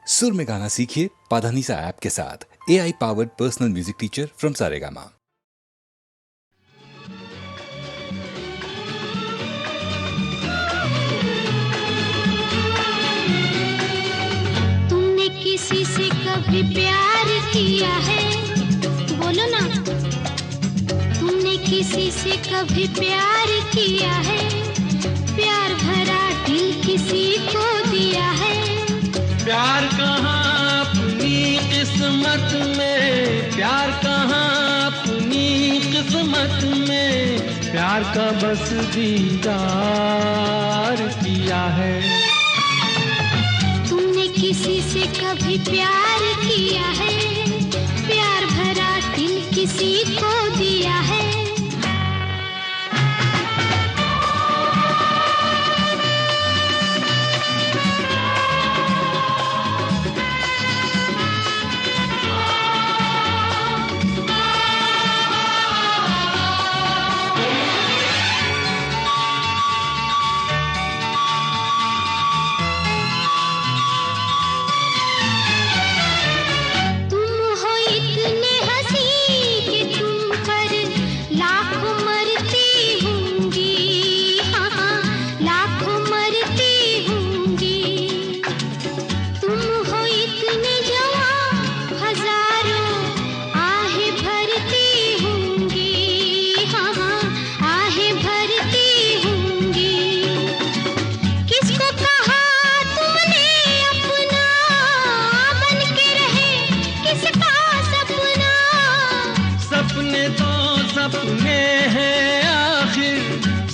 सुर में गाना सीखिए पाधानीसा ऐप के साथ। AI powered personal music teacher from Saregama. तुमने किसी से कभी प्यार किया है? बोलो ना। तुमने किसी से कभी प्यार किया है? प्यार भरा दिल किसी को दिया है? प्यार कहाँ अपनी किस्मत में, प्यार कहाँ अपनी किस्मत में, प्यार का बस दीदार किया है। तुमने किसी से कभी प्यार किया है? प्यार भरा दिल किसी को दिया है?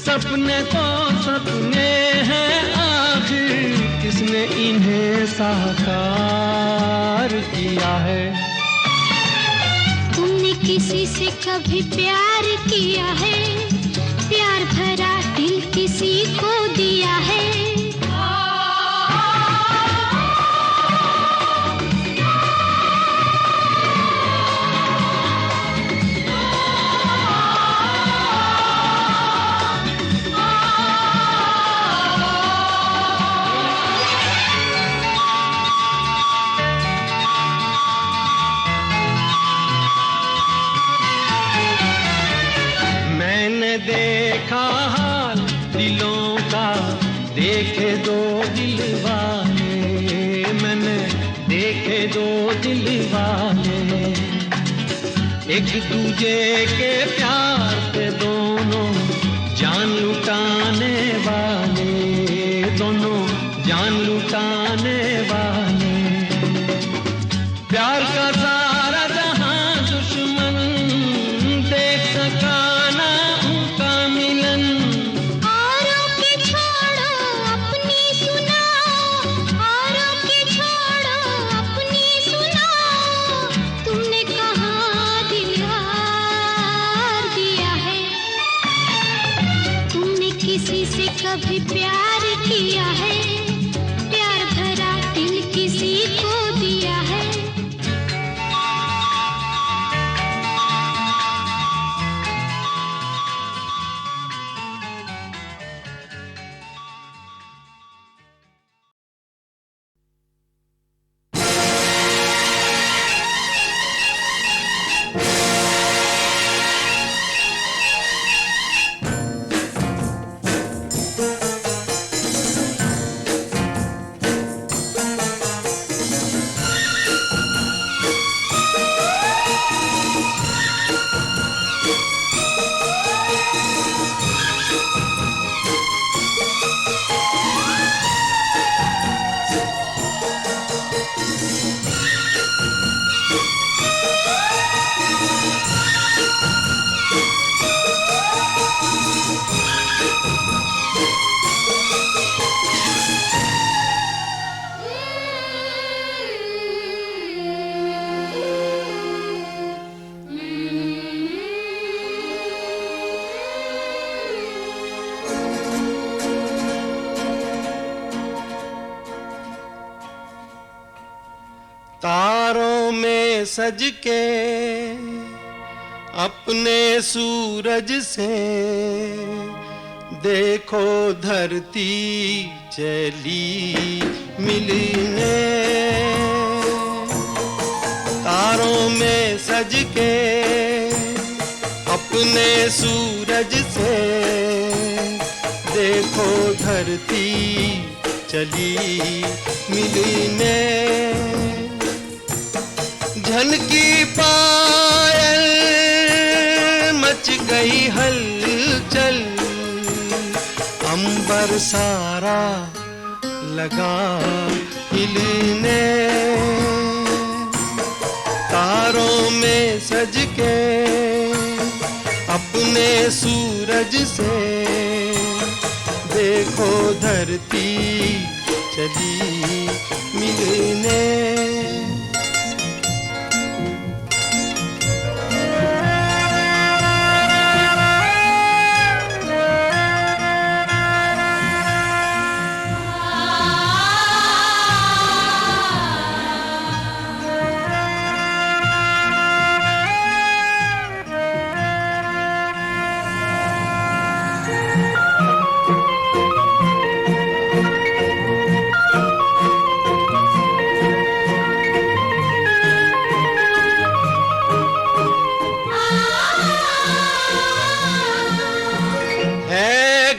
सपने तो सपने हैं आखिर, किसने इन्हें साकार किया है। तुमने किसी से कभी प्यार किया है? प्यार भरा दिल किसी को दिया है? देखा हाल दिलों का, देखे दो दिल वाले, मैंने देखे दो दिल वाले, एक दूजे के प्यार पे दोनों जान लुटाने वाले, दोनों जान लुटाने वाले। प्यार का सारा जहां दुश्मन देख सका किसी से कभी प्यार किया है? प्यार भरा दिल किसी को दिया है? तारों में सज के अपने सूरज से देखो धरती चली मिलने। सज के अपने सूरज से देखो धरती चली मिलने। झनकी पायल मच गई हलचल, अंबर सारा लगा हिलने। तारों में सज के अपने सूरज से देखो धरती चली मिलने।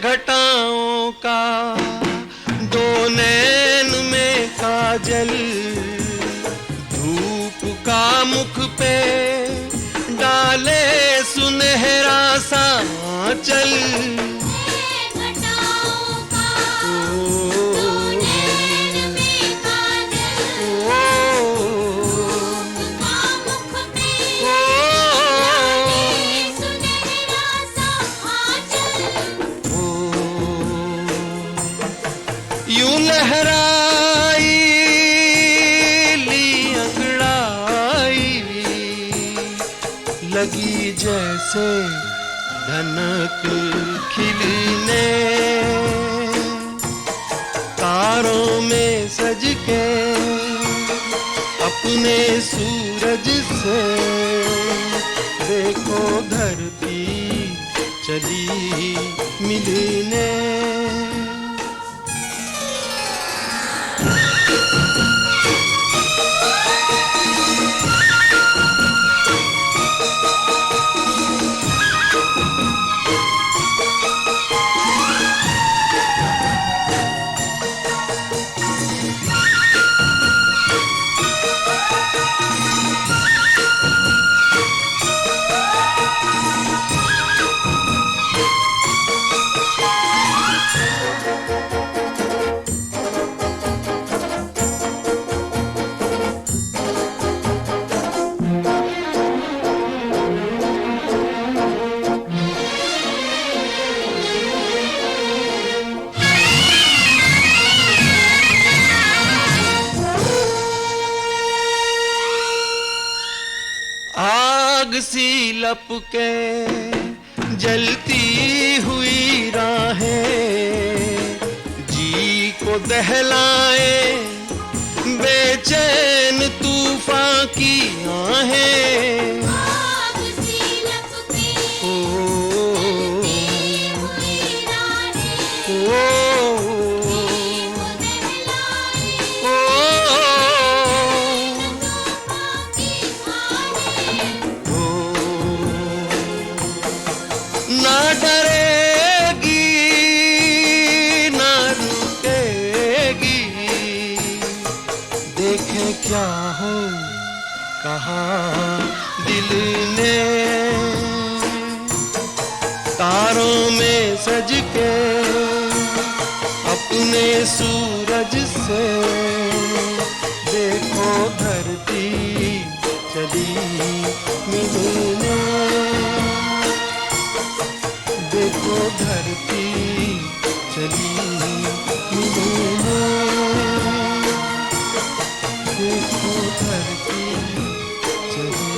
घटाओं का दो नैन में काजल, धूप का मुख पे डाले सुनहरा सा आंचल। यूं लहराई ली अंगड़ाई, लगी जैसे धनक खिलने। तारों में सज के अपने सूरज से देखो धरती चली मिलने। आग सी लपके जलती हुई राहें, जी को दहलाए बेचैन तूफान की आहें। ना डरेगी ना रुकेगी, देखे क्या हो कहा दिल ने। तारों में सज के अपने सूरज से देखो धरती चली मिलने। देखो धरती चली मिलने। देखो धरती चली।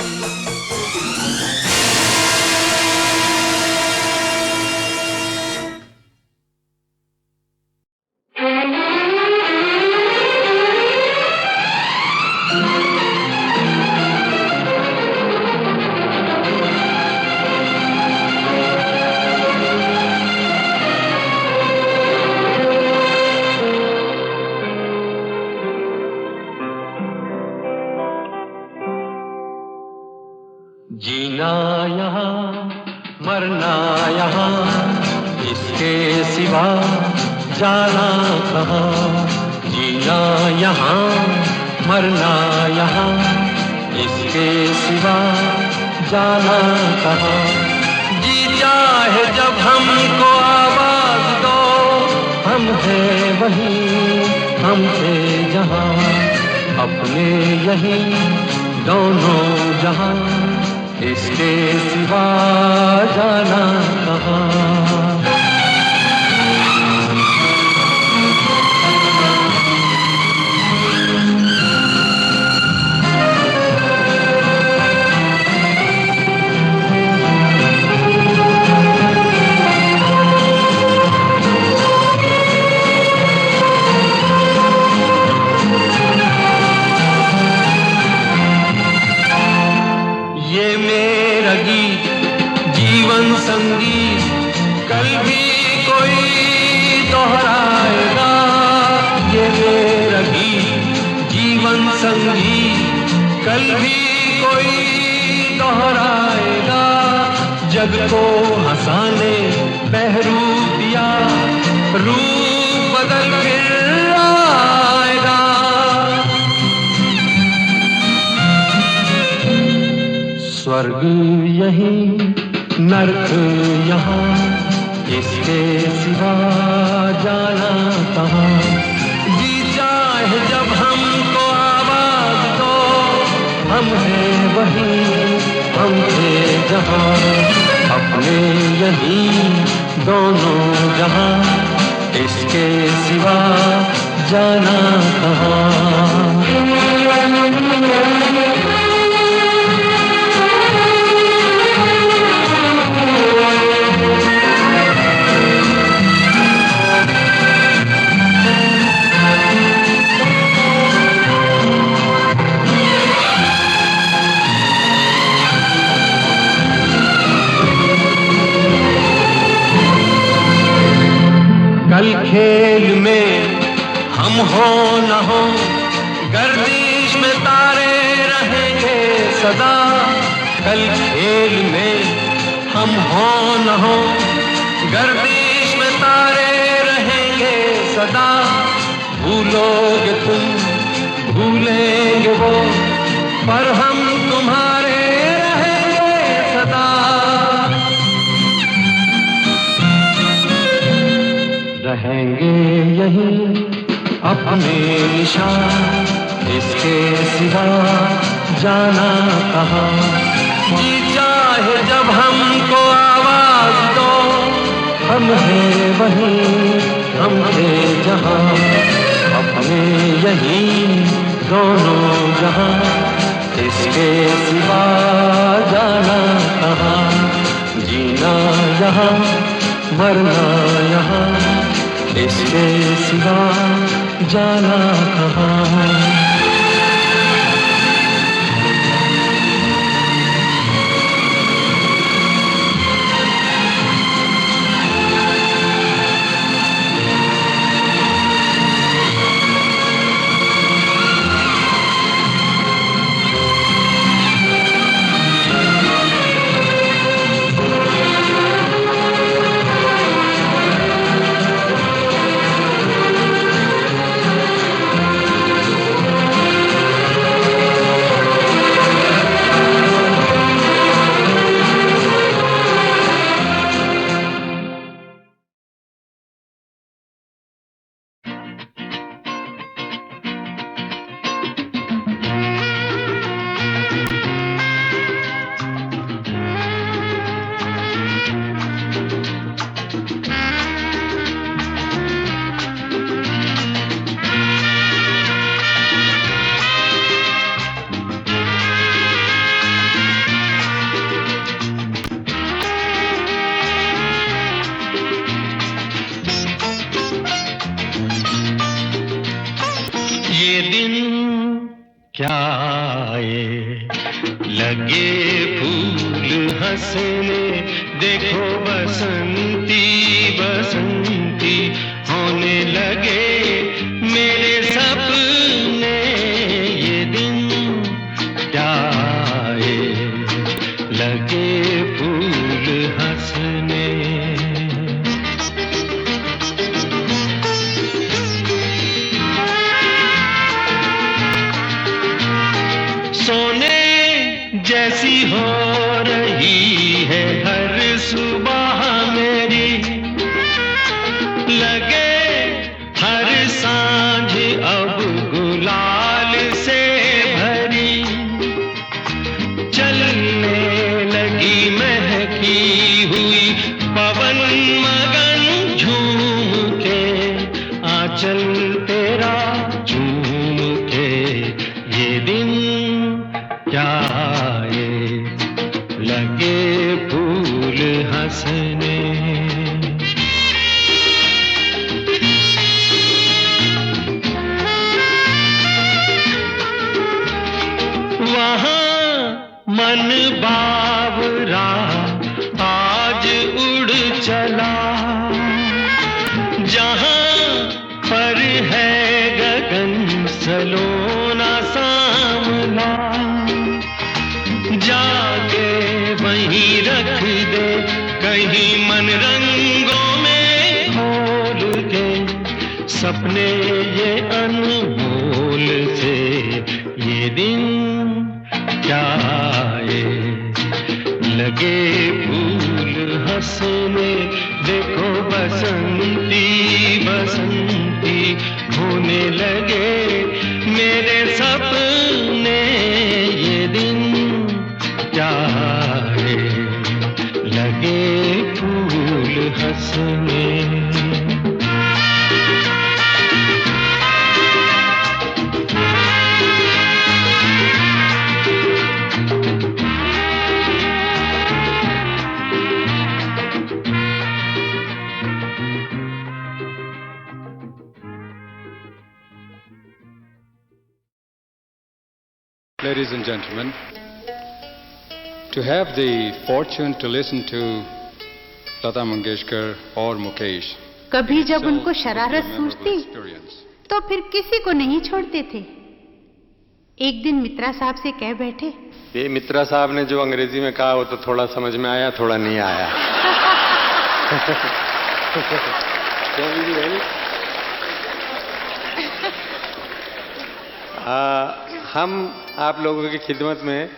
जीना यहाँ मरना यहाँ, इसके सिवा जाना कहाँ। जीना यहाँ मरना यहाँ, इसके सिवा जाना कहाँ। जी चाहे जब हमको आवाज दो, हम हैं वहीं हम थे जहाँ, अपने यहीं दोनों जहाँ, इसके सिवा जाना कहाँ। संगीत कल भी कोई दोहराएगा, ये मेरा गीत जीवन संगीत कल भी कोई दोहराएगा। जग को हंसाने बहरूप दिया, रूप बदल फिर आएगा। स्वर्ग यही नर्क यहाँ, इसके सिवा जाना कहाँ। जी चाहे जब हमको आवाज दो, हम हैं वहीं हम थे जहाँ, अपने यहीं दोनों जहाँ, इसके सिवा जाना कहाँ। कल खेल में हम हो न हो, गर्दिश में तारे रहेंगे सदा। कल खेल में हम हो न हो, गर्दिश में तारे रहेंगे सदा। भूलोगे तुम भूलेंगे वो, पर हम तुम्हारे रहेंगे सदा। रहेंगे यहीं अपने निशान, इसके सिवा जाना कहाँ। जी चाहे जब हमको आवाज दो, हम हैं वहीं हम थे जहाँ, अपने यहीं दोनों जहाँ, इसके सिवा जाना कहाँ। जीना यहाँ मरना यहाँ, इसके सिवा जाना कहाँ। ये दिन क्या आए, लगे फूल हंसने, देखो बसंती बसंती होने लगे मेरे सपने। ये दिन क्या आए, जैसी हो रही है हर सुबह मेरी, लगे हर सांझ अब गुलाल से भरी, चलने लगी महकी हुई पवन मगन झूम के, आंचल तेरा झूम के ये दिन क्या आए, लगे फूल हंसने। वहाँ मन बावरा आज उड़ चला, जहाँ पर है गगन सलोना सामला, जाके वहीं रख दे कहीं मन रंगों में खोल के, सपने ये अनमोल से ये दिन क्या आए, लगे फूल हंसने। देखो बसंती बसंती होने लगे मेरे सपने, ये दिन क्या आए, लगे फूल हंसने। Ladies and gentlemen, to have the fortune to listen to Lata Mangeshkar or Mukesh, कभी जब उनको शरारत सूझती तो फिर किसी को नहीं छोड़ते थे। एक दिन मित्रा साहब से कह बैठे, ये मित्रा साहब ने जो अंग्रेजी में कहा वो तो थोड़ा समझ में आया, थोड़ा नहीं आया। हम आप लोगों की खिदमत में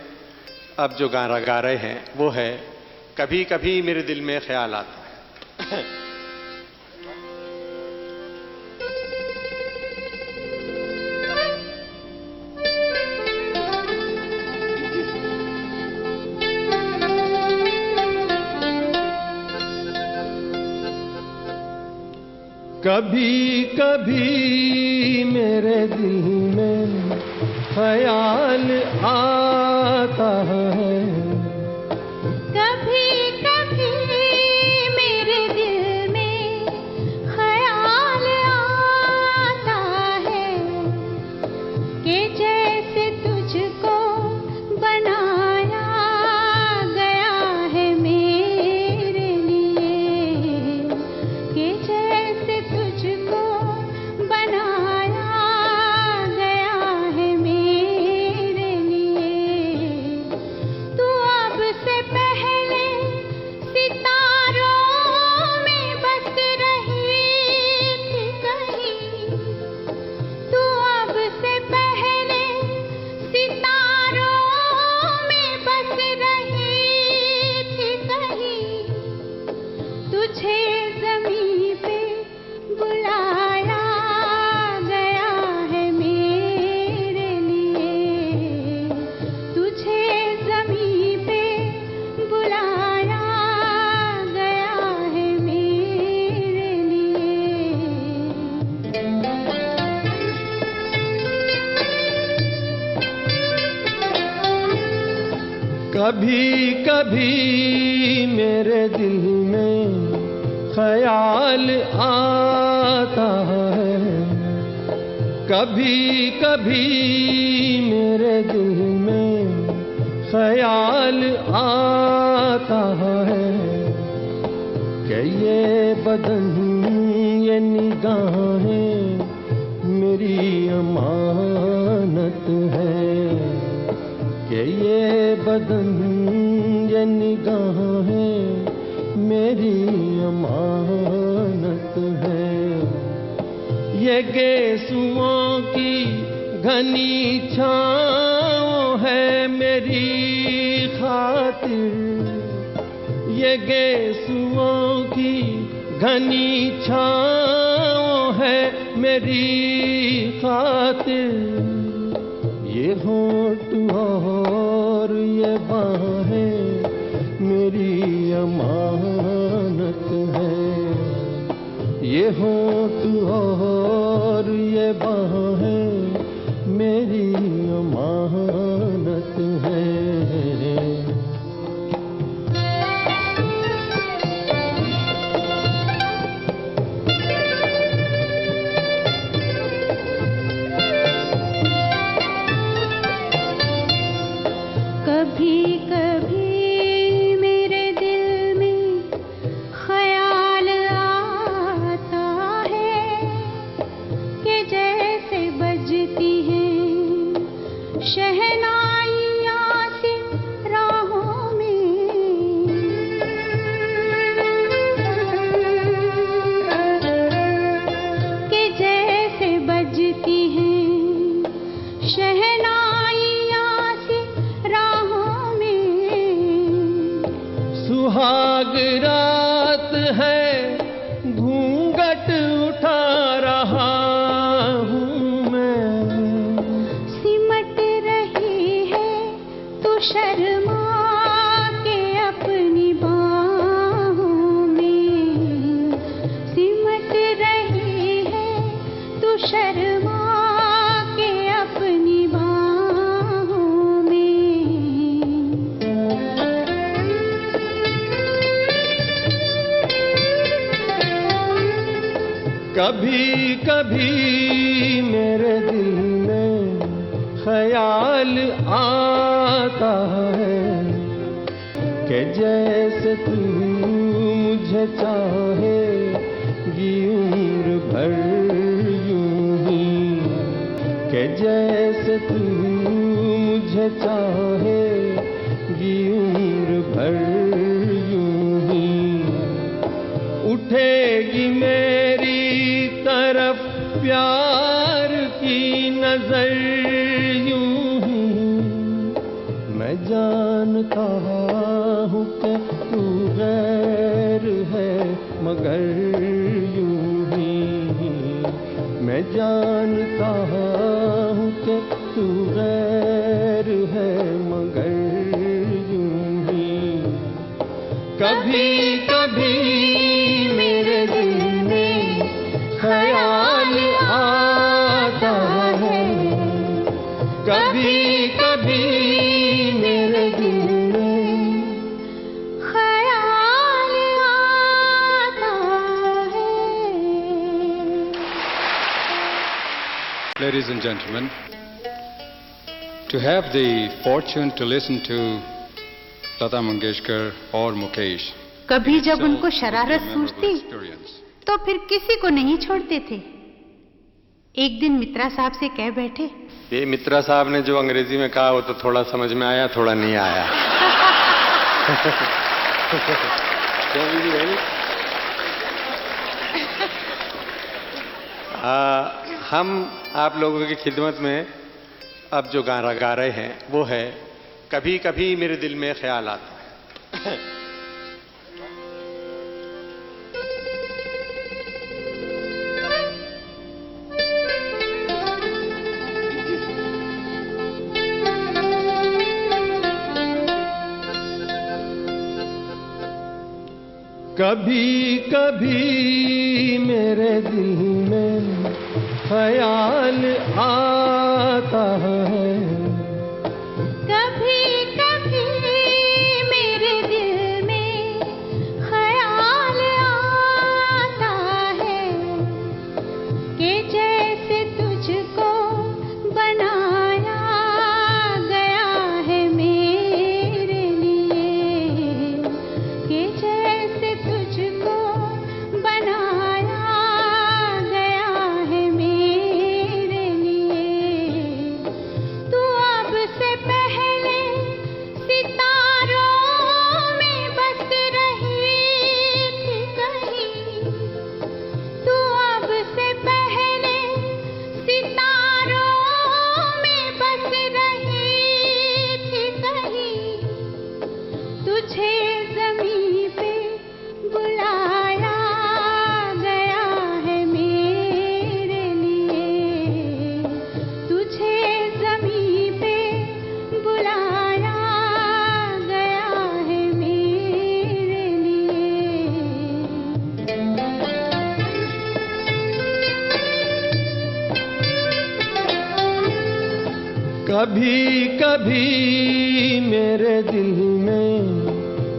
अब जो गाना गा रहे हैं वो है कभी कभी मेरे दिल में ख्याल आता है। कभी कभी मेरे दिल में ख्याल आता है, कभी कभी मेरे दिल में ख्याल आता है, कि जैसे तुझको बनाया गया है मेरे लिए, कि जैसे तुझको बनाया गया है मेरे लिए। तू अब से पहले सितारों में बस रही थी कहीं, तू अब से पहले सितारों में बस रही थी कहीं, तुझे ज़मीं पे बुलाया गया है मेरे लिए, तुझे ज़मीं पे बुलाया गया है मेरे लिए। कभी कभी मेरे दिल में ख्याल आता है, कभी कभी मेरे दिल में ख्याल आता है, कि ये बदन ये निगाहें मेरी अमानत है, कि ये बदन ये निगाहें मेरी अमानत है। ये गेसुओं की घनी छाँव है मेरी खातिर ये गेसुओं की घनी छाँव है मेरी खातिर। ये होठ और ये बाहें मेरी अमानत है। ये होठ और ये बाहें मेरी अमानत है। कभी कभी मेरे दिल में ख्याल आता है कि जैसे बजती हैं शहनाइयाँ सी राहों में, कि जैसे बजती हैं शहनाइयाँ सी राहों में। सुहाग रात है घूंघट उठा रहा हूँ मैं। सिमट रही है तू शर्मा के अपनी बाहों में। सिमट रही है तू शर्मा के अपनी बाहों में। कभी कभी मेरे दिल में ख्याल आता है कि जैसे तू मुझे चाहेगी उम्र भर यूं ही, कि जैसे तू मुझे चाहेगी उम्र भर यूं ही। उठेगी मेरी तरफ प्यार की नजर यूं ही। मैं जानता हूँ कि तू गैर है मगर यूं ही। मैं जानता हूँ कि तू गैर है मगर यूं ही। कभी कभी मेरे दिल में ख्याल आता है। कभी कभी मेरे दिल में ख्याल आता है। Ladies and gentlemen, to have the fortune to listen to Lata Mangeshkar or Mukesh, कभी जब उनको शरारत सूझती तो फिर किसी को नहीं छोड़ते थे। एक दिन मित्रा साहब से कह बैठे, ये मित्रा साहब ने जो अंग्रेजी में कहा वो तो थोड़ा समझ में आया, थोड़ा नहीं आया। हम आप लोगों की खिदमत में अब जो गाना गा रहे हैं वो है कभी कभी मेरे दिल में ख्याल आता है। कभी कभी मेरे दिल में ख्याल आता है। कभी कभी मेरे दिल में ख्याल आता है कि जैसे तुझको बनाया गया है मेरे लिए, कि जैसे तुझको बनाया गया है मेरे लिए। तू अब से पहले सितारों में बस रही थी कहीं। तू अब से पहले सितारों में बस रही थी कहीं। कभी कभी मेरे दिल में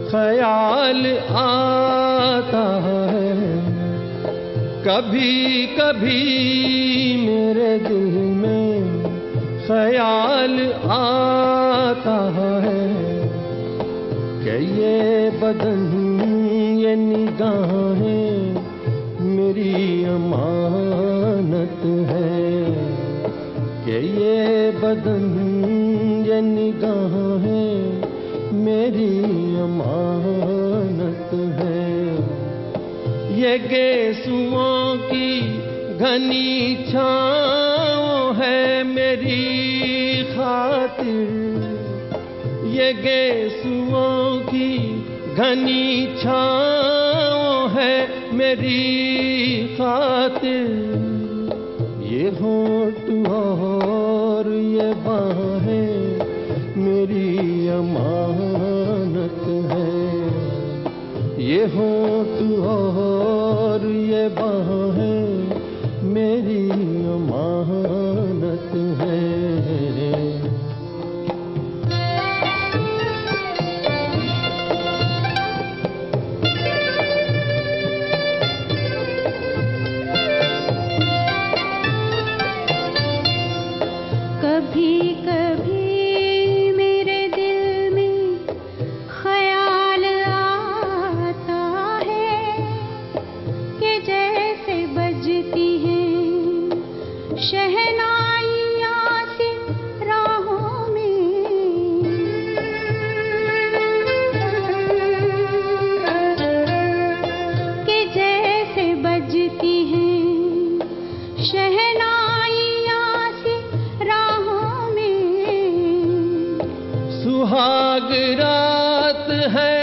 ख्याल आता है, कभी कभी मेरे दिल में ख्याल आता है कि ये बदन ये निगाहें मेरी अमानत है, कि ये बदन ये निगाहें मेरी अमानत है। ये गेसुओं की घनी छाँव है मेरी खातिर, ये गेसुओं की घनी छाँव है मेरी खातिर। ये होठ और ये बाहें मेरी अमानत है, ये होठ और ये बाहें मेरी अमानत है। कभी कभी मेरे दिल में ख्याल आता है कि जैसे बजती हैं शहनाइयाँ सी राहों में, कि जैसे बजती हैं शहनाइयाँ सी राहों में। सुहाग रात है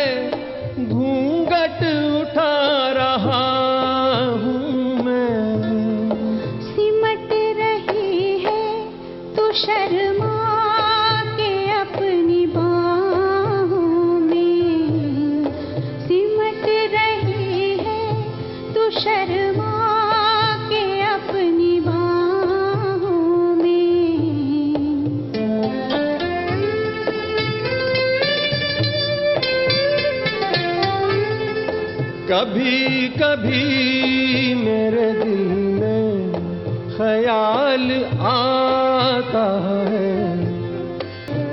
घूंघट उठा रहा हूँ मैं, सिमट रही है तू शर्मा के अपनी बाहों में, सिमट रही है तू शर्मा के अपनी बाहों में। कभी कभी मेरे दिल में ख्याल आता है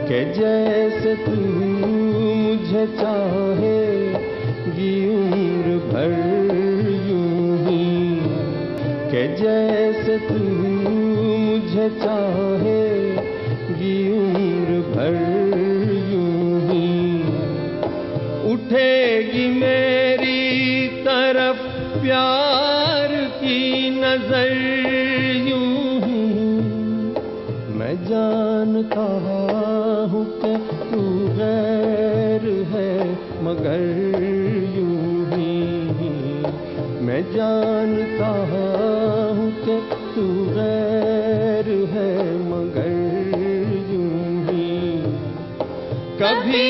कि जैसे तू मुझे चाहेगी उम्र भर यूं ही, कि जैसे तू मुझे चाहेगी उम्र भर यूं ही। उठेगी मेरी तरफ प्यार की नजर यूं ही, मैं जानता हूँ कि तू गैर है मगर यूं ही, मैं जानता हूँ कि तू गैर है मगर यूं ही। कभी